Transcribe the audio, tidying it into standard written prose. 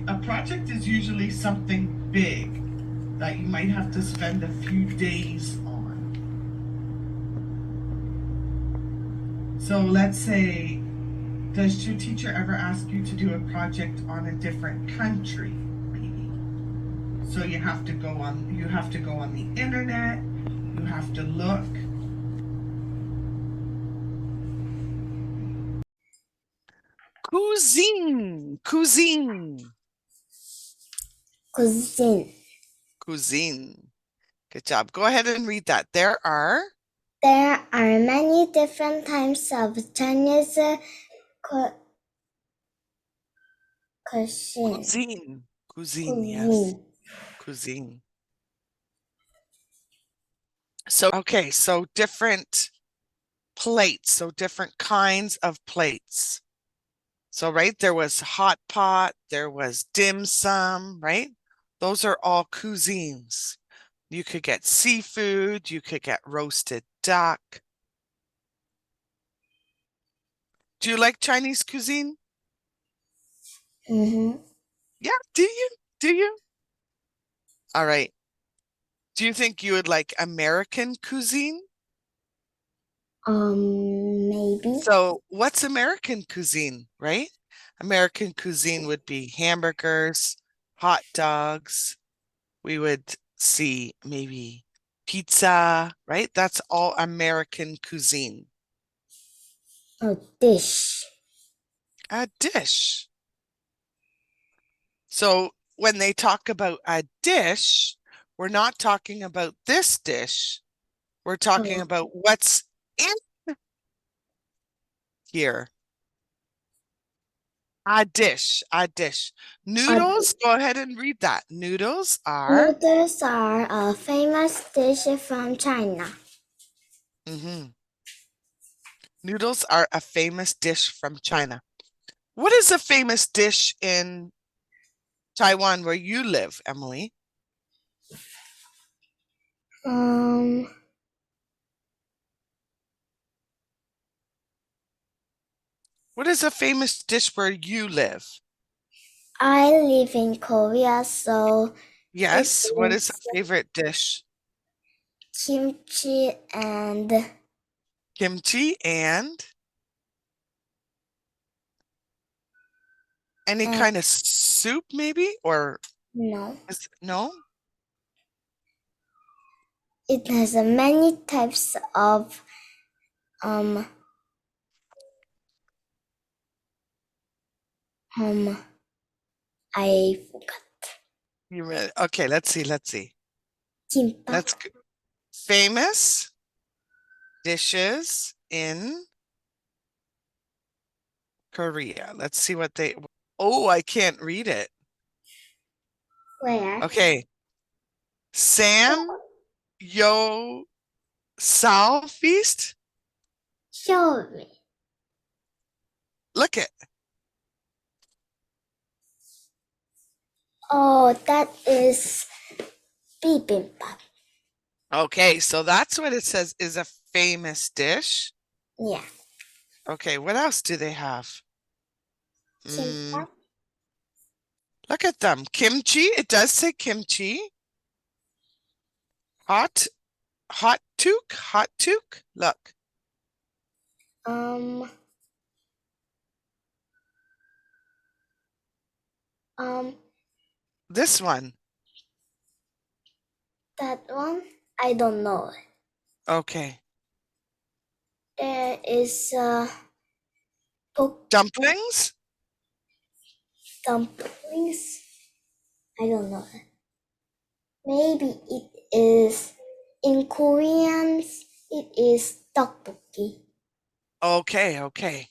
a project is usually something big that you might have to spend a few days on. So let's say, does your teacher ever ask you to do a project on a different country, maybe? So you have to go on the internet, you have to look. Cuisine. Cuisine. Cuisine. Good job. Go ahead and read that. There are many different types of Chinese cuisine. Cuisine, yes. Cuisine. So different plates, so different kinds of plates. So, right, there was hot pot, there was dim sum, right? Those are all cuisines. You could get seafood, you could get roasted duck. Do you like Chinese cuisine? Mm-hmm. Yeah, do you? All right. Do you think you would like American cuisine? Maybe. So what's American cuisine, right? American cuisine would be hamburgers, hot dogs. We would see maybe pizza, right? That's all American cuisine. A dish. A dish. So when they talk about a dish, we're not talking about this dish. We're talking about what's in here. A dish. Noodles, go ahead and read that. Noodles are a famous dish from China. Noodles are a famous dish from China. What is a famous dish in Taiwan where you live, Emily? What is a famous dish where you live? I live in Korea, so yes. What is a favorite dish? Kimchi and any kind of soup, maybe, or no. No? It has many types of I forgot. You read? Okay, let's see. Kimbap. That's good. Famous dishes in Korea. Let's see what they. Oh, I can't read it. Where? Okay. Sam Yo Sao Feast. Show me. Look it. Oh, that is bibimbap. Okay, so that's what it says is a famous dish. Yeah. Okay, what else do they have? Kimbap. Look at them. Kimchi. It does say kimchi. Hot tuk. Look. This one. That one, I don't know. Okay. There is Dumplings? Dumplings. I don't know. Maybe it is in Korean. It is tteokbokki. Okay.